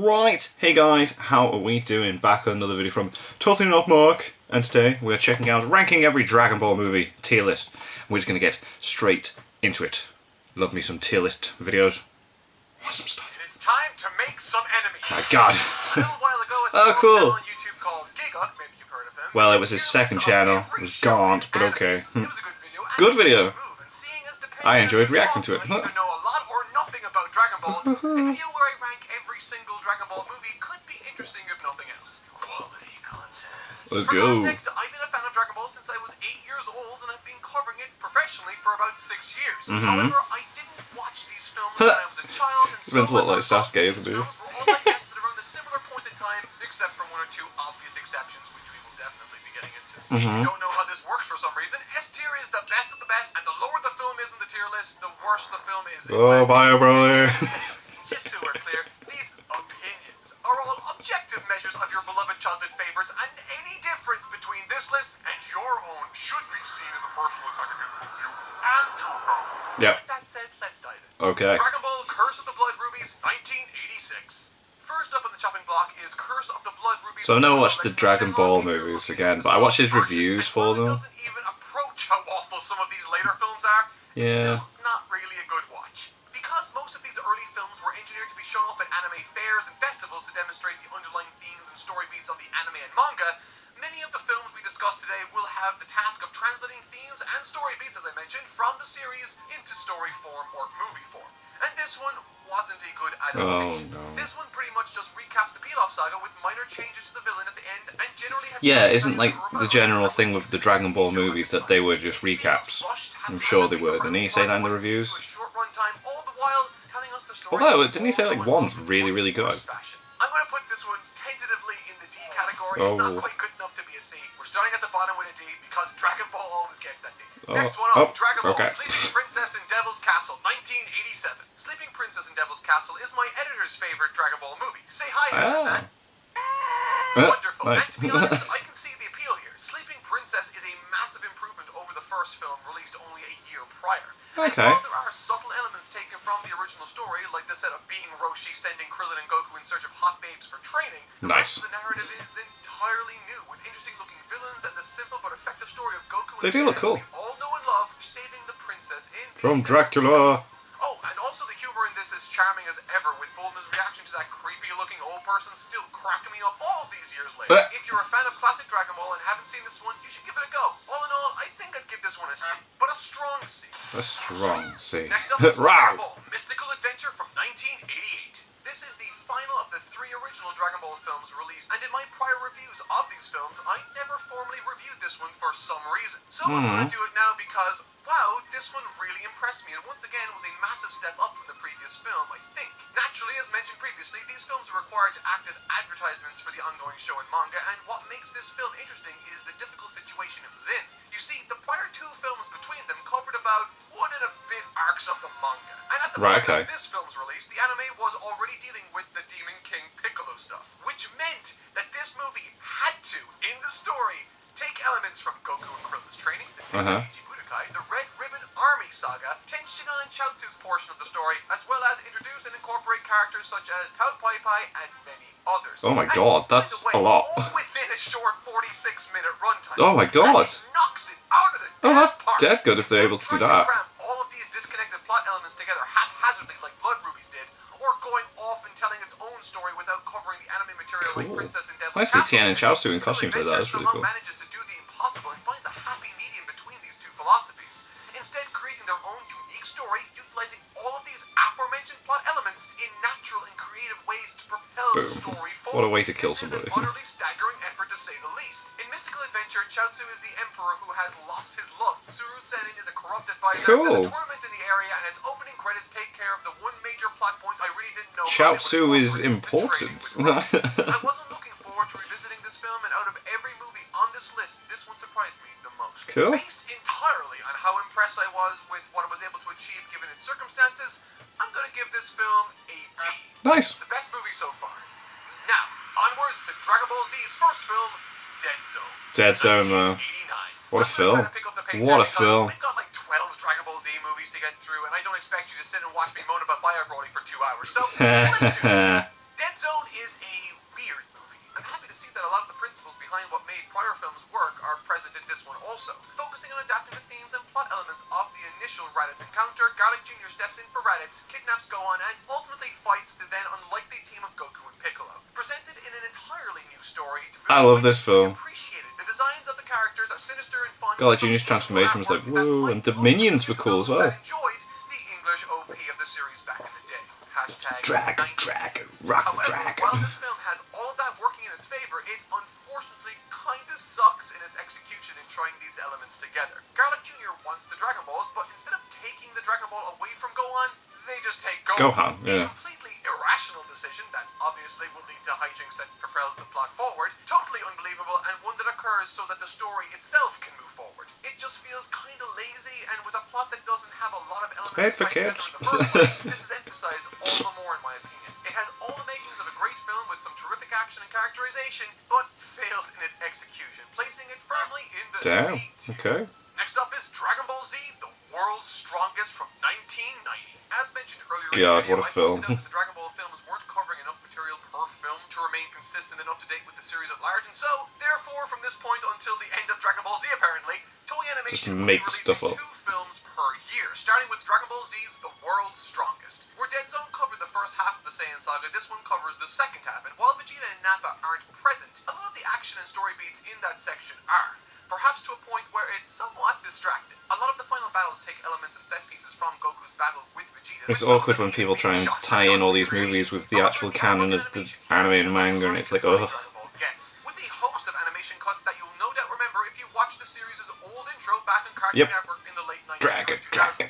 Right, hey guys, how are we doing? Back on another video from Totally Not Mark, and today we're checking out ranking every Dragon Ball movie tier list. We're just going to get straight into it. Love me some tier list videos. Awesome stuff. It's time to make some enemies. My god. A little while ago, a Oh, small cool. channel on YouTube called Giga, maybe you've heard of him. Well, it was his second channel. It was gaunt, but okay. It was a good video. and Good video. a move, and seeing as I depending enjoyed on the reacting to song, it. I either know a lot or nothing about Dragon Ball. The video where I rank every single Dragon Ball movie could be interesting if nothing else. Quality content. Let's For go. context, I've been a fan of Dragon Ball since I was 8 years old, and I've been covering it professionally for about 6 years. However, I didn't watch these films when I was a child, and so Sounds a lot like as I Sasuke, these isn't he? films were all digested around a similar point in time, except for one or two obvious exceptions, which we will definitely be getting into. If you don't know how this works for some reason, S tier is the best of the best, and the lower the film is in the tier list, the worse the film is. Oh, bye, brother. Just so we're clear, these opinions are all objective measures of your beloved childhood favorites, and any difference between this list and your own should be seen as a personal attack against both you and your family. Yep. With that said, let's dive in. Okay. Dragon Ball Curse of the Blood Rubies, 1986. First up on the chopping block is Curse of the Blood Rubies. So I've never watched the Dragon Ball movies again, but I watched his reviews for them. It doesn't even approach how awful some of these later films are. It's Yeah. still not really a good watch. Because most of these early films were engineered to be shown off at anime fairs and festivals to demonstrate the underlying themes and story beats of the anime and manga, many of the films we discuss today will have the task of translating themes and story beats, as I mentioned, from the series into story form or movie form. And this one wasn't a good adaptation. Oh, no. This one pretty much just recaps the Pilaf saga with minor changes to the villain at the end, and generally has Yeah, isn't like the general thing with the Dragon Ball movies that they were just recaps? I'm sure they were. Didn't he say that in the reviews? Although, didn't he say like one's really, really good? I'm going to put this one tentatively in the D category. Oh. It's not quite good enough to be a C. We're starting at the bottom with a D because Dragon Ball always gets that D. Oh. Next one up, Dragon Ball Okay. Sleeping Princess in Devil's Castle, 1987. Sleeping Princess in Devil's Castle is my editor's favorite Dragon Ball movie. Say hi, editor. Wonderful. Nice. And to be honest, I can see the appeal here. Sleeping Princess is a massive improvement over the first film, released only a year prior. Okay. And while there are subtle elements taken from the original story, like the setup being Roshi sending Krillin and Goku in search of hot babes for training, the Nice. rest of the narrative is entirely new, with interesting looking villains and the simple but effective story of Goku They and do look Vegeta cool. we all know and love, saving the princess in the From Dracula. Oh, and also the humor in this is charming as ever, with Bulma's reaction to that creepy-looking old person still cracking me up all these years later. If you're a fan of classic Dragon Ball and haven't seen this one, you should give it a go. All in all, I think I'd give this one a C, but a strong C. A strong C. Next up is Wow. Dragon Ball Mystical Adventure from 1988. This is the final of the 3 original Dragon Ball films released, and in my prior reviews of these films, I never formally reviewed this one for some reason. So I'm going to do it now because, wow, this one really impressed me, and once again was a massive step up from the previous film, I think. Naturally, as mentioned previously, these films are required to act as advertisements for the ongoing show and manga, and what makes this film interesting is the difficult situation it was in. You see, the prior 2 films between them covered about 1 and a bit arcs of the manga, and at the Right, moment okay. of this film's release, the anime was already dealing with the Demon King Piccolo stuff, which meant that this movie had to, in the story, take elements from Goku and Krillin's training, the Tenkaichi Budokai, the Red Ribbon Army saga, Tenshinhan and Chaozu's portion of the story, as well as introduce and incorporate characters such as Tao Pai Pai and many others. Oh my And, god, by that's the way, a lot. all within a short 46-minute runtime. Oh my god. And it knocks it out of the Oh, damn that's park. dead good if they're able to do Trying that. cram all of these disconnected plot elements together haphazardly like Blood Rubies did, or going off and telling its own story without covering the anime material like Cool. Princess and Devil's I see Castle. Tien and Chaozu in Mystical costumes like that. That's Adventure really somehow cool. manages to do the impossible and finds a happy medium between these two philosophies, instead creating their own unique story, utilizing all of these aforementioned plot elements in natural and creative ways to propel the Boom. story What a forward. way to kill This somebody. is an utterly staggering effort to say the least. In Mystical Adventure, Chaozu is the emperor who has lost his love. Tsuru Senin is a corrupt advisor. Cool. There's a tournament in the area, and its opening credits take care of the one major plot point I really didn't know. how they would Chaozu is incorporate the training important. with Roshi. I wasn't looking forward to revisiting this film, and out of every movie on this list, this one surprised me the most. Cool. Based entirely on how impressed I was with what I was able to achieve given its circumstances, I'm going to give this film a B. Nice. It's the best movie so far. Now, onwards to Dragon Ball Z's first film, Dead Zone. Dead Zone, man. 1989. What a I'm gonna film. try to pick up the pace What here a because film. We've got like 12 Dragon Ball Z movies to get through, and I don't expect you to sit and watch me moan about Bio Broly for 2 hours. So, let's do this. Dead Dead Zone is a weird movie. I'm happy to see that a lot of the principles behind what made prior films work are present in this one also. Focusing on adapting the themes and plot elements of the initial Raditz encounter, Garlic Jr. steps in for Raditz, kidnaps Gohan, and ultimately fights the then unlikely team of Goku and Piccolo. Presented in an entirely new story, I love this film. Appreciated. The designs of the characters are sinister and fun. Garlic Jr.'s transformation was like, whoa, and the minions were cool as well. Enjoyed the English OP of the series back in the day. Hashtag Dragon, rock dragon. While this film has all of that working in its favor, it unfortunately kind of sucks in its execution in trying these elements together. Garlic Jr. wants the Dragon Balls, but instead of taking the Dragon Ball away from Gohan, they just take Gohan. Yeah. A completely irrational decision that obviously will lead to hijinks that propels the plot forward. Totally unbelievable, and one that occurs so that the story itself can move forward. It just feels kind of lazy, and with a plot that doesn't have a lot of elements Made for tied together kids. in the first place, this is emphasized all the more in my opinion. It has all the makings of a great film with some terrific action and characterization, but failed in its execution, placing it firmly in the Damn. C tier. Okay. Next up is Dragon Ball Z, the world's strongest from 1990. As mentioned earlier God, in the video, what a I film. pointed out that the Dragon Ball films weren't covering enough material per film to remain consistent and up to date with the series at large, and so, therefore, from this point until the end of Dragon Ball Z apparently, Toei Animation will be make releasing stuff up. 2 films per year, starting with Dragon Ball Z's The World's Strongest. Where Dead Zone covered the first half of the Saiyan saga, this one covers the second half, and while Vegeta and Nappa aren't present, a lot of the action and story beats in that section are. Perhaps to a point where it's somewhat distracting. A lot of the final battles take elements and set pieces from Goku's battle with Vegeta. It's awkward when people try and tie in all these movies with the actual canon of the anime and manga, and it's like, ugh. With a host of animation cuts that you'll no doubt remember if you watched the series' old intro back on Cartoon Network in the late 90s. Dragon, Dragon.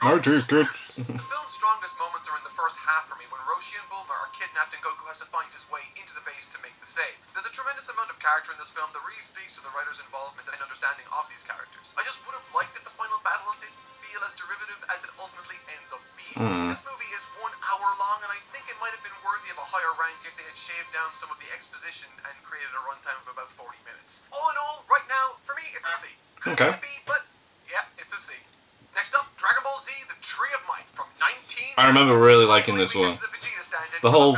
Marty's good. The film's strongest moments are in the first half for me, when Roshi and Bulma are kidnapped and Goku has to find his way into the base to make the save. There's a tremendous amount of character in this film that really speaks to the writer's involvement and understanding of these characters. I just would have liked if the final battle didn't feel as derivative as it ultimately ends up being. This movie is 1 hour long, and I think it might have been worthy of a higher rank if they had shaved down some of the exposition and created a runtime of about 40 minutes. All in all, right now, for me, it's a C. Could Okay. have been a B, but yeah, it's a C. Next up, Dragon Ball Z, The Tree of Might from 19... I remember really liking this one. The whole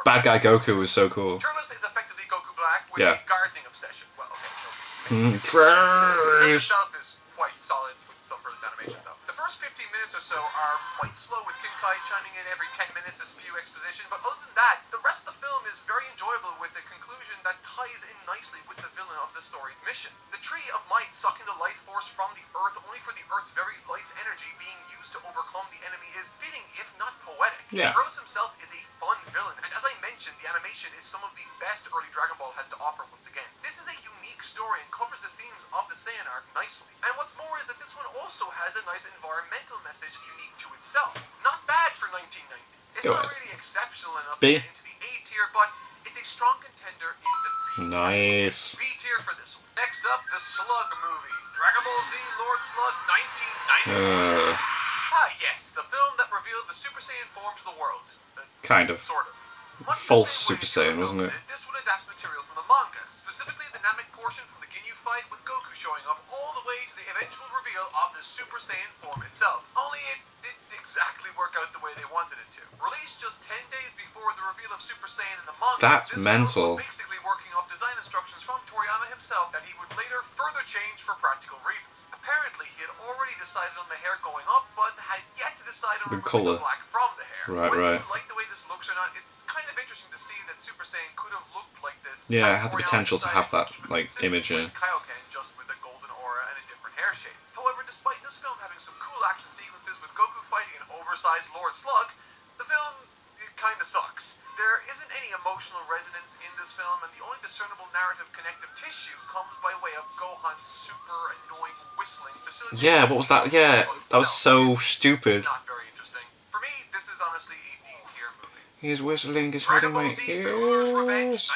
bad guy Goku was so cool. Turles is effectively Goku Black with Yeah. a gardening obsession. Well, okay, no. The film Trash. itself is quite solid with some brilliant animation, though. The first 15 minutes or so are quite slow, with King Kai chiming in every 10 minutes to spew exposition, but other than that, the rest of the film is very enjoyable, with a conclusion that ties in nicely with the villain of the story's mission. The Tree of Might sucking the life force from the Earth only for the Earth's very life energy being used to overcome the enemy is fitting, if not poetic. Yeah. Turles himself is a fun villain, and as I mentioned, the animation is some of the best early Dragon Ball has to offer once again. This is a unique story and covers the themes of the Saiyan arc nicely. And what's more is that this one also has a nice environmental message unique to itself. Not bad for 1990. It's Go not ahead. really exceptional enough B. to get into the A tier, but it's a strong contender in the B. Nice. B tier for this one. Next up, the Slug movie. Dragon Ball Z Lord Slug 1990. Yes, the film that revealed the Super Saiyan form to the world. Kind of. Sort of. Much the False same Super way Saiyan, the wasn't film it? did, this one adapts material from the manga, specifically the Namek portion from the Ginyu fight with Goku showing up all the way to the eventual reveal of the Super Saiyan form itself. Only it didn't exactly work out the way they wanted it to. Released just 10 days before the reveal of Super Saiyan in the manga, That's this mental. film was basically working off design instructions from Toriyama himself that he would later further change for practical reasons. Apparently, he had already decided on the hair going up, but had yet to decide on The removing colour. the black from the hair. Right, Whether right. you like the way this looks or not, it's kind of interesting to see that Super Saiyan could have looked like this. Yeah, had it had the Toriyama potential to have decided that, keep it like, consistent image in with Kaioken, just with a golden aura and a different hair shape. However, despite this film having some cool action sequences with Goku fighting an oversized Lord Slug, the film kind of sucks. There isn't any emotional resonance in this film, and the only discernible narrative connective tissue comes by way of Gohan's super annoying whistling. Yeah, what was that? Yeah, that was so stupid. Not very interesting. For me, this is honestly a D tier movie. His whistling is Dragon hurting my Ball Z Cooler's Revenge, ears.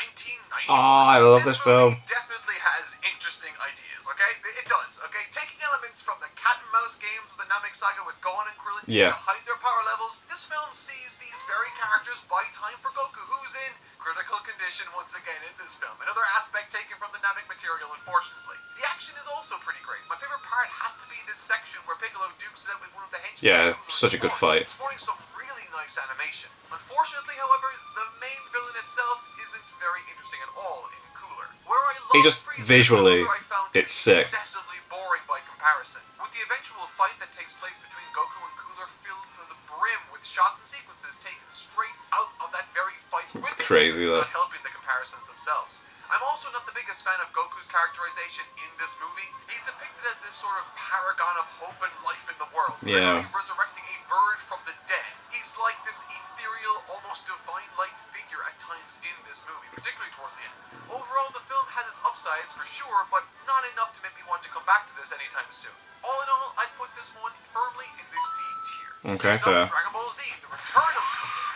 1991. Oh, I love this movie film. definitely has interesting ideas, okay? It does, okay? Taking elements from the cat and mouse games of the Namek Saga with Gohan and Krillin Yeah. to hide their power levels, this film sees these very characters buy time for Goku, who's in critical condition once again in this film. Another aspect taken from the Namek material, unfortunately. The action is also pretty great. My favorite part has to be this section where Piccolo dukes it out with one of the henchmen. Yeah, Goku such a good forced, fight. exploring some really nice animation. Unfortunately, however, the main villain itself isn't very interesting at all in Cooler. Where I He love just Frieza visually, in Cooler, I found to it's be sick. excessively boring by comparison. With the eventual fight that takes place between Goku and Cooler filled to the brim with shots and sequences taken straight out of that very fight. It's crazy, though. Not helping the comparisons themselves. I'm also not the biggest fan of Goku's characterization in this movie. He's depicted as this sort of paragon of hope and life in the world, Yeah. literally resurrecting a bird from the dead. He's like this ethereal, almost divine-like figure at times in this movie, particularly towards the end. Overall, the film has its upsides for sure, but not enough to make me want to come back to this anytime soon. All in all, I'd put this one firmly in the C tier. Okay, Next up, fair. Dragon Ball Z: The Return of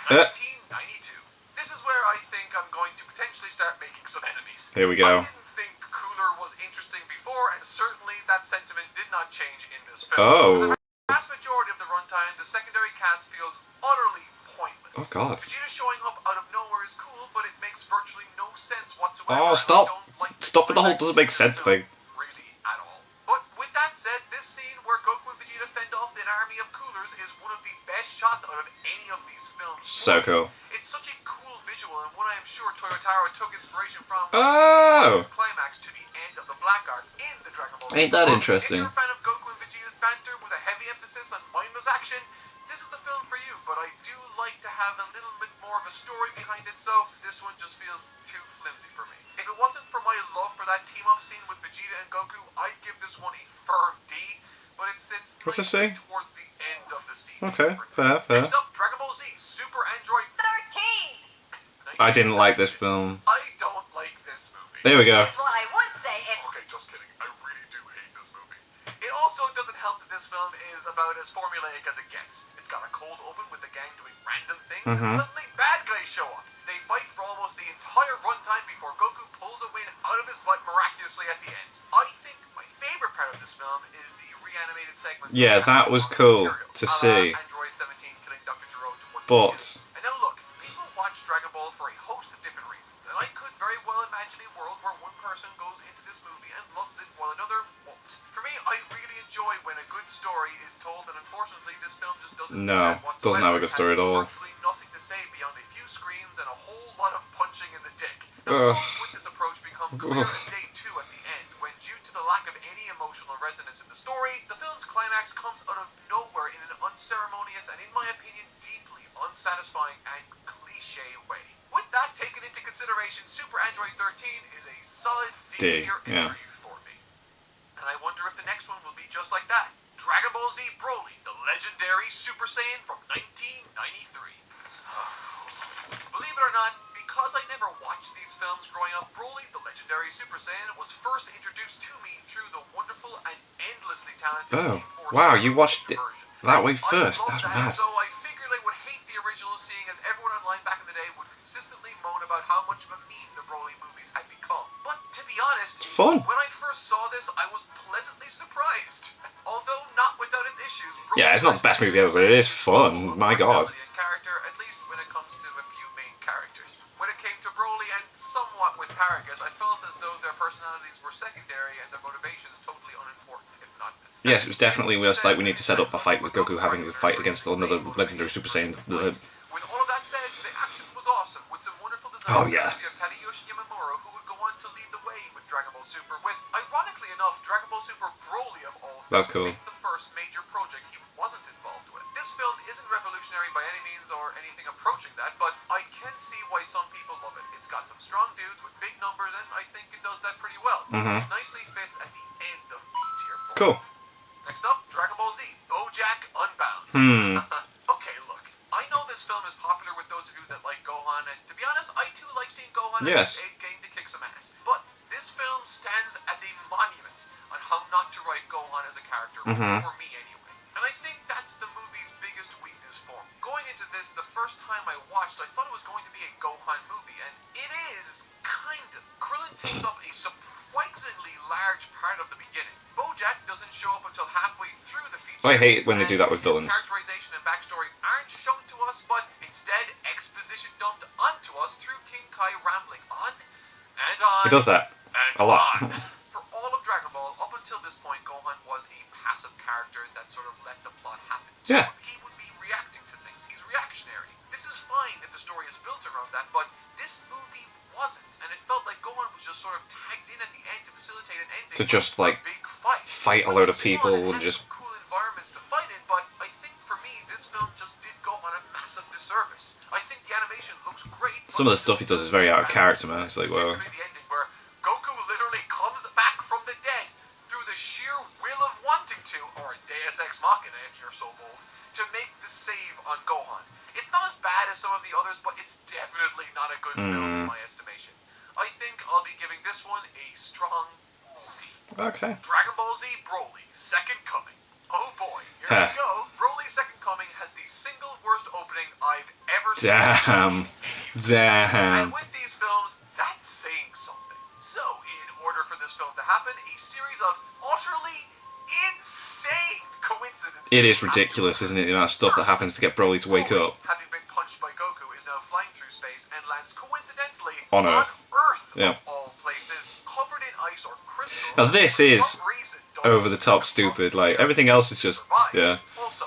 Cooler, 1992. This is where I think I'm going to potentially start making some enemies. Here we go. I didn't think Cooler was interesting before, and certainly that sentiment did not change in this film. Oh. For the vast majority of the runtime, the secondary cast feels utterly pointless. Oh, God. Vegeta showing up out of nowhere is cool, but it makes virtually no sense whatsoever. Oh, and stop. I don't like Stop with the whole doesn't make sense thing. Really, at all. But with that said, this scene where Goku and Vegeta fend off an army of Coolers is one of the best shots out of any of these films. So cool. It's such a cool visual, and one I am sure Toyotaro took inspiration from. Oh. Climax to the end of the Black Arc in the Dragon Ball Z. Ain't that interesting? If you're a fan of Goku and Vegeta's banter with a heavy emphasis on mindless action, this is the film for you. But I do like to have a little bit more of a story behind it, so this one just feels too flimsy for me. If it wasn't for my love for that team-up scene with Vegeta and Goku, I'd give this one a firm D. But it sits What's this say? towards the end of the C. Okay, tier. fair. Next up, Dragon Ball Z: Super Android 13. I didn't like this film. I don't like this movie. There we go. That's what I would say if... Okay, just kidding. I really do hate this movie. It also doesn't help that this film is about as formulaic as it gets. It's got a cold open with the gang doing random things, and suddenly bad guys show up. They fight for almost the entire runtime before Goku pulls a win out of his butt miraculously at the end. I think my favorite part of this film is the reanimated segments. Yeah, that was cool to see. Android 17 killing Dr. Gero towards the But end. And now look, people watch Dragon Ball for a host of different reasons, and I could very well imagine a world where one person goes into this movie and loves it while another won't. For me, I really enjoy when a good story is told, and unfortunately this film just doesn't do No, that whatsoever. doesn't have a good story at It has all. virtually nothing to say beyond a few screams and a whole lot of punching in the dick. The Ugh. flaws with this approach become clear as day 2 at the end, when due to the lack of any emotional resonance in the story, the film's climax comes out of nowhere in an unceremonious and, in my opinion, deeply unsatisfying and cliche way. With that taken into consideration, Super Android 13 is a solid D, D-tier yeah. entry for me. And I wonder if the next one will be just like that. Dragon Ball Z Broly, the legendary Super Saiyan from 1993. Believe it or not, because I never watched these films growing up, Broly, the legendary Super Saiyan, was first introduced to me through the wonderful and endlessly talented Oh, Team Force wow, you watched it version. that way I first. love That's that, mad. so I figured I would hate the original, seeing as everyone online back in the day would consistently moan about how much of a meme the Broly movies had become. But to be honest, It's fun. when I first saw this, I was pleasantly surprised. Although not without its issues. Yeah, it's not the best movie ever, but it is fun. My God. Personality and character, at least when it comes to a few main characters. When it came to Broly and somewhat with Paragus, I felt as though their personalities were secondary and their motivations totally unimportant, if not pathetic. Yes, it was definitely just like we need to set up a fight with Goku having a fight against another legendary Super Saiyan. With all of that said, the action was awesome, with some wonderful designs Oh, yeah. courtesy of Tadayoshi Yamamura, who would go on to lead the way with Dragon Ball Super, with, ironically enough, Dragon Ball Super Broly of all things That's cool. being the first major project he wasn't involved with. This film isn't revolutionary by any means or anything approaching that, but I can see why some people love it. It's got some strong dudes with big numbers, and I think it does that pretty well. It nicely fits at the end of B tier form. Cool. Next up, Dragon Ball Z, BoJack Unbound. Okay, look, I know this film is popular with those of you that like Gohan, and to be honest, I too like seeing Gohan in Yes. his 8 game to kick some ass. But this film stands as a monument on how not to write Gohan as a character, for me anyway. And I think that's the movie's biggest weakness for me. Going into this, the first time I watched, I thought it was going to be a Gohan movie, and it is, kind of. Krillin takes up a surprisingly large part of the beginning. BoJack doesn't show up until halfway through the feature. I hate when they do that with His villains. characterization and backstory aren't shown to us, but instead exposition dumped onto us through King Kai rambling on and on. He does that and a lot. on. For all of Dragon Ball, up until this point, Gohan was a passive character that sort of let the plot happen. Yeah. He would be reacting to things. He's reactionary. fine if the story is built around that, but this movie wasn't, and it felt like Gohan was just sort of tagged in at the end to facilitate an ending To just, for like, a big fight a load of Which is people fun and had just... some cool environments to fight in, but I think for me this film just did Gohan a massive disservice. I think the animation looks great. Some of the stuff he does is very out of character, man. It's like, well... Particularly the ending where Goku literally comes back from the dead through the sheer will of wanting to, or Deus Ex Machina if you're so bold, to make the save on Gohan. It's not as bad as some of the others, but it's definitely not a good film in my estimation. I think I'll be giving this one a strong C. Okay. Dragon Ball Z Broly, Second Coming. Oh boy, here we go. Broly Second Coming has the single worst opening I've ever seen. Damn. And with these films, that's saying something. So, in order for this film to happen, a series of utterly insane coincidences. It is ridiculous, isn't it? The amount of stuff that happens to get Broly to wake Broly, up. having been punched by Goku, is now flying through space and lands coincidentally On Earth. of all places, covered in ice or crystal. Now this For is some reason, doesn't over the top stupid. Like, everything else is just... survive. Yeah. Also,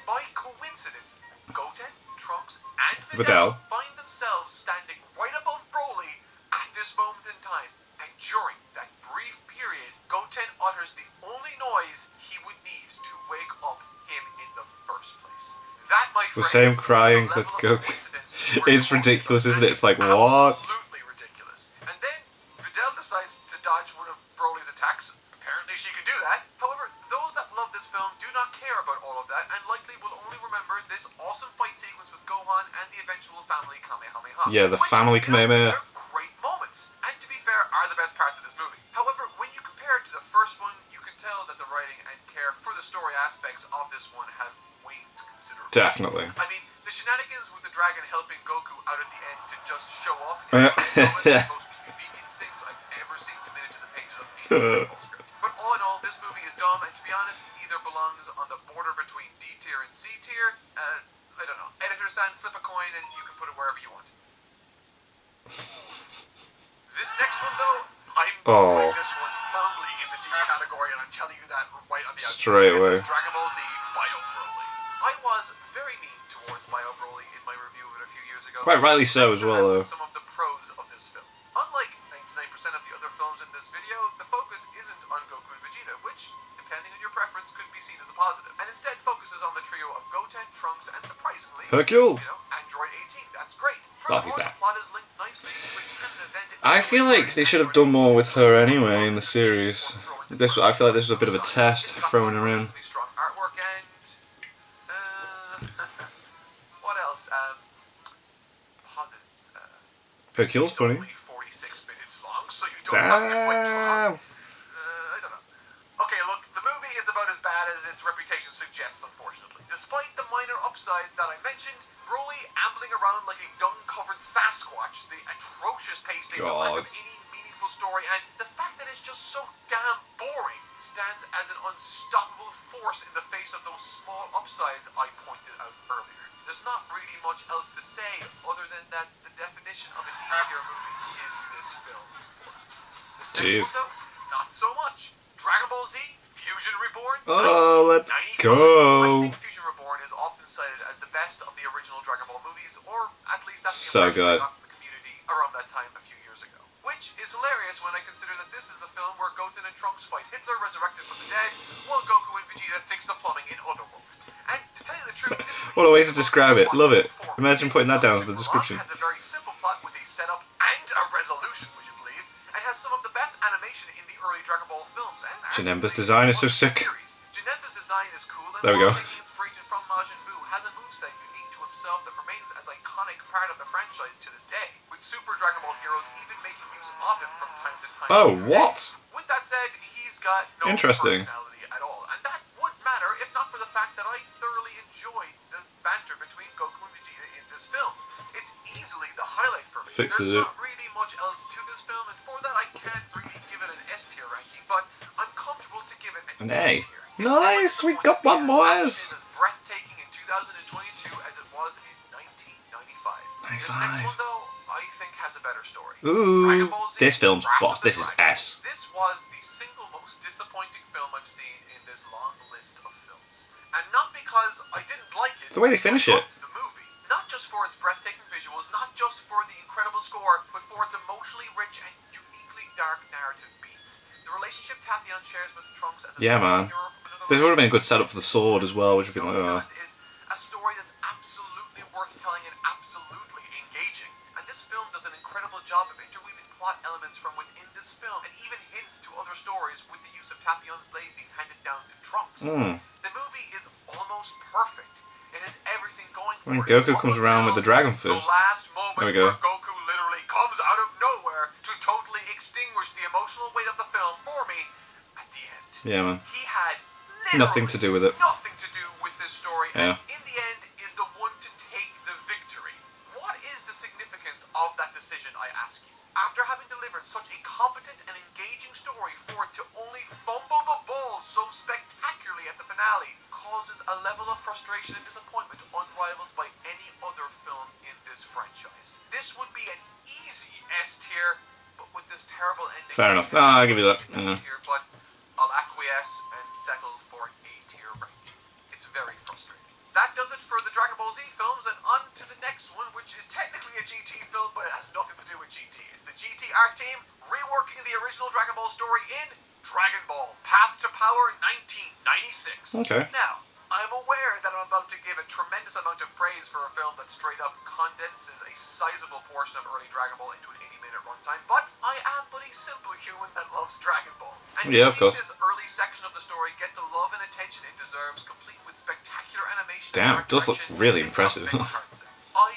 by coincidence, Goten, Trunks, and Videl. Videl find themselves standing right above Broly at this moment in time. And during that brief period, Goten utters the only noise he would need to wake up him in the first place. That, my The friends, same crying is the that level of Goku... coincidence we're It's talking ridiculous, about. isn't it? It's like, And what? absolutely ridiculous. And then Videl decides to dodge one of Broly's attacks. Apparently she can do that. However, those that love this film do not care about all of that and likely will only remember this awesome fight sequence with Gohan and the eventual family Kamehameha. Yeah, the which, family you know, Kamehameha. they're great moments, and to be fair, are the best parts of this movie. However, when you compare it to the first one, you can tell that the writing and care for the story aspects of this one have waned considerably. Definitely. I mean, the shenanigans with the dragon helping Goku out at the end to just show up is one of the most convenient things I've ever seen committed to the pages of any Dragon Ball script. But all in all, this movie is dumb, and to be honest, either belongs on the border between D tier and C tier. I don't know. Editor stand, flip a coin, and you can put it wherever you want. This next one, though, I'm putting this one firmly in the D category, and I'm telling you that right on the outset. Straight away. This is Dragon Ball Z Bio Broly. I was very mean towards Bio Broly in my review of it a few years ago. Quite rightly so Let's as well, start though. with some of the pros of this film. Unlike 99% of the other films in this video, the focus isn't on Goku and Vegeta, which, depending on your preference, could be seen as a positive, and instead focuses on the trio of Goten, Trunks, and surprisingly, Hercule. Android 18. That's great. Oh, he's Furthermore, there. the plot is linked nicely to a canon event. I feel like they should have done more with her anyway in the series. I feel like this was a bit of a test, throwing her in. Strong artwork and what else? Positives. Hercule's It's funny. only 46 minutes long, so you don't have to wait too long. Damn. I don't know. Okay, look, the movie is about as bad as its reputation suggests, unfortunately. Despite the minor upsides that I mentioned, Broly ambling around like a dung-covered Sasquatch, the atrocious pacing, the lack of any meaningful story, and the fact that it's just so damn boring stands as an unstoppable force in the face of those small upsides I pointed out earlier. There's not really much else to say other than that the definition of a D-tier movie is this film, unfortunately. This next one, though, not so much. Dragon Ball Z, Fusion Reborn, Oh, let's 1995. go. I think Fusion Reborn is often cited as the best of the original Dragon Ball movies, or at least that's the So impression good. I got from the community around that time a few years ago. Which is hilarious when I consider that this is the film where Goten and Trunks fight Hitler resurrected from the dead, while Goku and Vegeta fix the plumbing in Otherworld. And to tell you the truth, this is What a way to easily the most describe it. Love it. performance. Imagine putting that down as the Super description. Long has a very simple plot with a setup and a resolution, would you believe, and has some of the best animation in the early Dragon Ball films. And Janemba's arguably design is so one of the sick. series. Janemba's design is cool, and There we go. while taking inspiration from Majin Buu, has a moveset unique to himself that remains as iconic part of the franchise to this day, with Super Dragon Ball heroes even making use of him from time to time. Oh, these days. what? With that said, he's got no Interesting. personality at all, and that would matter if not for the fact that I thoroughly enjoyed the banter between Goku and Vegeta in this film. It's easily the highlight for me. Fixes There's it. not really much else to this film, and for that I can't really give it an S tier ranking, but I'm comfortable to give it An an A. A tier. Nice, we got one, boys. It's as breathtaking in 2022 as it was in 1995. This next one, though, I think has a better story. Ooh, Dragon Ball Z, this film's Wrath boss. of the This is Dragon. S. This was the single most disappointing film I've seen in this long list of films. And not because I didn't like it. The way they finish I it. loved the movie. Not Not just for its breathtaking visuals, not just for the incredible score, but for its emotionally rich and uniquely dark narrative beats. The relationship Tapion shares with Trunks as a Yeah, man. hero from another This would have been a good setup for the sword as well, which would be like, oh. is a story that's absolutely worth telling and absolutely engaging. And this film does an incredible job of interweaving plot elements from within this film and even hints to other stories with the use of Tapion's blade being handed down to Trunks. The movie is almost perfect. It has everything going for When it. Goku comes around with the Dragon The Fist. last moment There we go. where Goku literally comes out of nowhere to totally extinguish the emotional weight of the film for me at the end. Yeah, man. He had Nothing to do with it. Nothing to do with this story, Yeah. and in the end is the one to take the victory. What is the significance of that decision, I ask you? After having delivered such a competent and engaging story, for it to only fumble the ball so spectacularly at the finale causes a level of frustration and disappointment unrivaled by any other film in this franchise. This would be an easy S tier, but with this terrible ending... Fair enough. Ah, I'll give you that. Yeah. Tier, but I'll acquiesce and settle for A tier ranking. It's very frustrating. That does it for the Dragon Ball Z films, and on to the next one, which is technically a GT film, but it has nothing to do with GT. It's the GT art team reworking the original Dragon Ball story in Dragon Ball Path to Power 1996. Okay. Now, I'm aware that I'm about to give a tremendous amount of praise for a film that straight up condenses a sizable portion of early Dragon Ball into an 80-minute runtime, but I am but a simple human that loves Dragon Ball. And Yeah, to of course. see this early section of the story get the love and attention it deserves, complete with spectacular animation Damn, and it does look direction, really it's impressive. not big hearts. I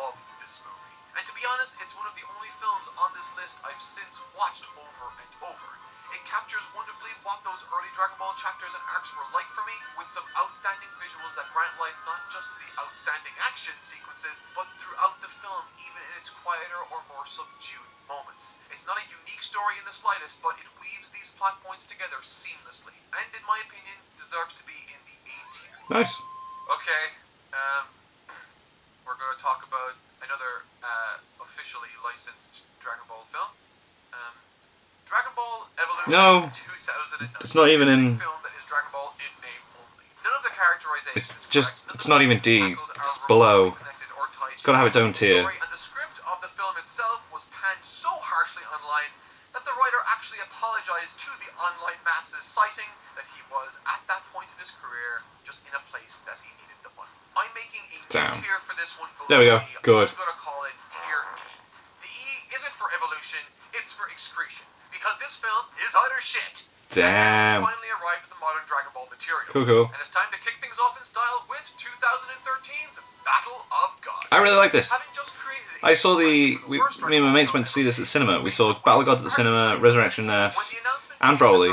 love this movie. And to be honest, it's one of the only films on this list I've since watched over and over. It captures wonderfully what those early Dragon Ball chapters and arcs were like for me, with some outstanding visuals that grant life not just to the outstanding action sequences, but throughout the film, even in its quieter or more subdued moments. It's not a unique story in the slightest, but it weaves these plot points together seamlessly, and in my opinion, deserves to be in the A tier. Nice. Okay, we're going to talk about another officially licensed Dragon Ball film. Dragon Ball Evolution No, 2009. it's not even This is in- a film that is Dragon Ball in name only. None of the characterization It's is just- correct. None it's of not the even people D, tackled it's are below. remotely connected or tied It's gotta have to its own the tier. story, and the script of the film itself was panned so harshly online that the writer actually apologized to the online masses, citing that he was, at that point in his career, just in a place that he needed the money. I'm making a new Damn. tier for this one below There we go. D. Good. I'm going to call it Tier E. The E isn't for evolution, it's for excretion. Because this film is utter shit. And now Damn. we finally arrived at the modern Dragon Ball material. Cool. And it's time to kick things off in style with 2013's Battle of Gods. I really like this. Having just created I saw me me and my mates went to see this at the cinema. We saw Battle of Gods at the cinema, Resurrection F, and Broly.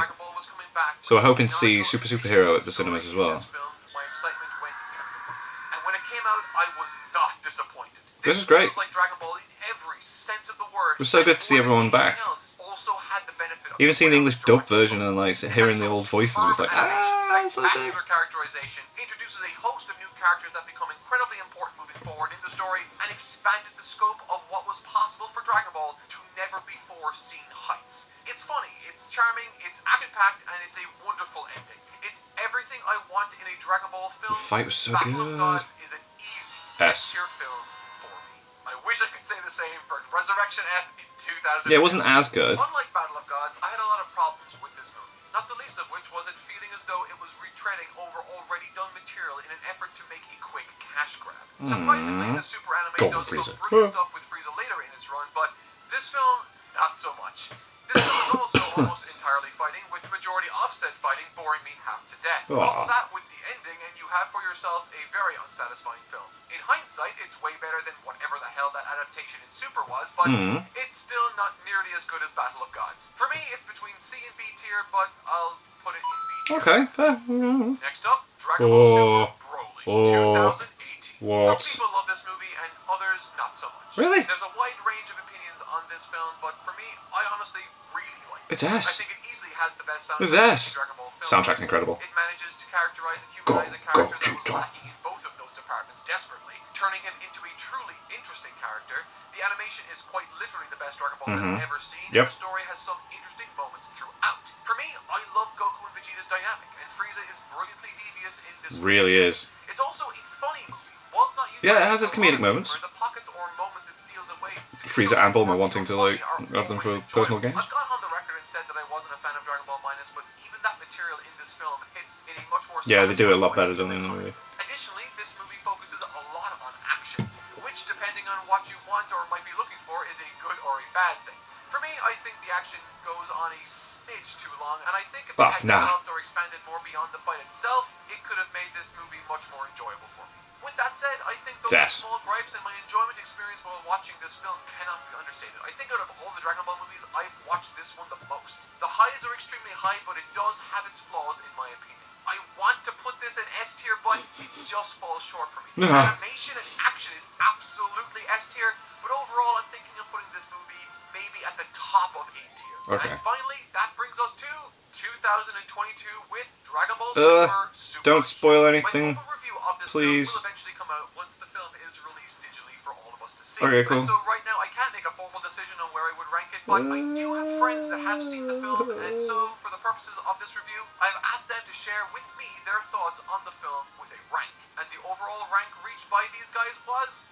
So we're hoping to see Super Superhero at the cinemas as well. My excitement went through the roof. And when it came out, I was not disappointed. This is great. feels like Dragon Ball in every sense of the word. It was so good to see everyone back. Also had the benefit of Even seeing the English dub direct version and like hearing the old voices was like, it's so sick. spectacular characterization introduces a host of new characters that become incredibly important moving forward in the story and expanded the scope of what was possible for Dragon Ball to never before seen heights. It's funny, it's charming, it's action-packed, and it's a wonderful ending. It's everything I want in a Dragon Ball film. The fight was so Battle good. of Gods is an easy S. tier film for me. I wish I could say the same for Resurrection F in 2000. Yeah, it wasn't as good. Unlike Battle of Gods, I had a lot of problems with this movie. Not the least of which was it feeling as though it was retreading over already done material in an effort to make a quick cash grab. Surprisingly, the Super Anime Golden does Frieza. some brilliant stuff with Frieza later in its run, but this film, not so much. This film is also almost entirely fighting, with the majority of said fighting boring me half to death. Aw. Couple that with the ending, and you have for yourself a very unsatisfying film. In hindsight, it's way better than whatever the hell that adaptation in Super was, but it's still not nearly as good as Battle of Gods. For me, it's between C and B tier, but I'll put it in B tier. Okay, fair. Next up, Dragon Ball Super Broly, 2018. What? Some people love this movie, and others not so much. Really? There's a wide range of opinions on this film, but for me, I honestly really like it. It's S. I think it easily has the best soundtrack It's S. in Dragon Ball films. Soundtrack's incredible. It manages to characterize and humanize a character that was Gogeta. lacking in both of those departments desperately, turning him into a truly interesting character. The animation is quite literally the best Dragon Ball has ever seen, Yep. and the story has some interesting moments throughout. For me, I love Goku and Vegeta's dynamic, and Frieza is brilliantly devious in this Really movie. is. It's also a funny movie. Whilst not Yeah, it has its comedic moments. the pockets or moments it steals away Frieza and Bulma wanting to like have them for personal gains. I've gone on the record and said that I wasn't a fan of Dragon Ball Minus, but even that material in this film hits in a much more Yeah, they do it a lot satisfying way better than in the comic. movie. Additionally, this movie focuses a lot on action, which, depending on what you want or might be looking for, is a good or a bad thing. For me, I think the action goes on a smidge too long, and I think if they had developed or expanded more beyond the fight itself, it could have made this movie much more enjoyable for me. With that said, I think those are small gripes, and my enjoyment experience while watching this film cannot be understated. I think out of all the Dragon Ball movies, I've watched this one the most. The highs are extremely high, but it does have its flaws in my opinion. I want to put this in S tier, but it just falls short for me. The animation and action is absolutely S tier, but overall I'm thinking of putting this movie maybe at the top of A tier. Okay. And finally, that brings us to 2022 with Dragon Ball Super. Don't spoil anything. My full review of this Please. film will eventually come out once the film is released digitally for all of us to see. Okay, cool. And so right now I can't make a formal decision on where I would rank it, but I do have friends that have seen the film, and so for the purposes of this review, I've asked them to share with me their thoughts on the film with a rank. And the overall rank reached by these guys was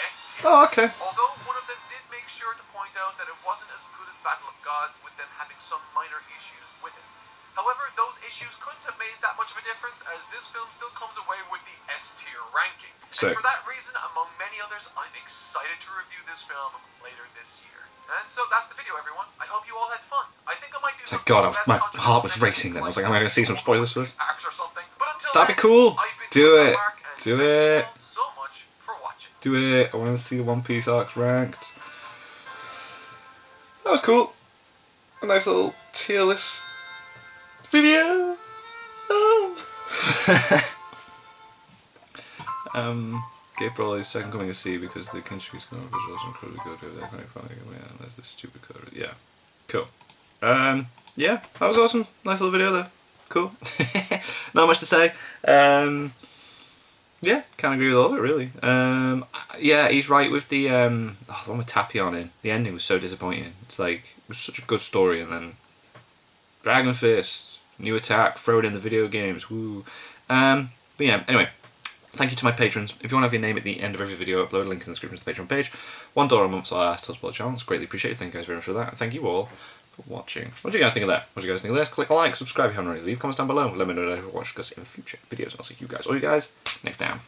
S tier. Oh, okay. Although one of them did make sure to point out that it wasn't as good as Battle of Gods, with them having some minor issues with it. However, those issues couldn't have made that much of a difference, as this film still comes away with the S tier ranking. Sick. And for that reason, among many others, I'm excited to review this film later this year. And so that's the video, everyone. I hope you all had fun. I think I might do some. God, my heart was racing then. I was like, am I going to see some spoilers for this? Or something. But until That'd be then, cool. I've been Do it. Mark, and Do thank you it. all so much for watching. Do it. I want to see the One Piece arcs ranked. That was cool. A nice little tier list video. Gave Broly's second coming of C because the Kenshiku's going to visuals incredibly good over there. Yeah, there's this stupid code. Yeah. Cool. Yeah, that was awesome. Nice little video there. Cool. Not much to say. Yeah, can't agree with all of it really. Yeah, he's right with the one with Tapion in. The ending was so disappointing. It's like, it was such a good story, and then Dragon Fist, new attack, throw it in the video games, woo. But yeah, anyway, thank you to my patrons. If you want to have your name at the end of every video, upload a link in the description to the Patreon page. $1 a month, so I asked to support the channel. It's greatly appreciated. Thank you guys very much for that. And thank you all for watching. What do you guys think of that? What do you guys think of this? Click a like, subscribe if you haven't already. Leave comments down below. Let me know if you watch us in future videos. And I'll see you guys, all you guys, next time.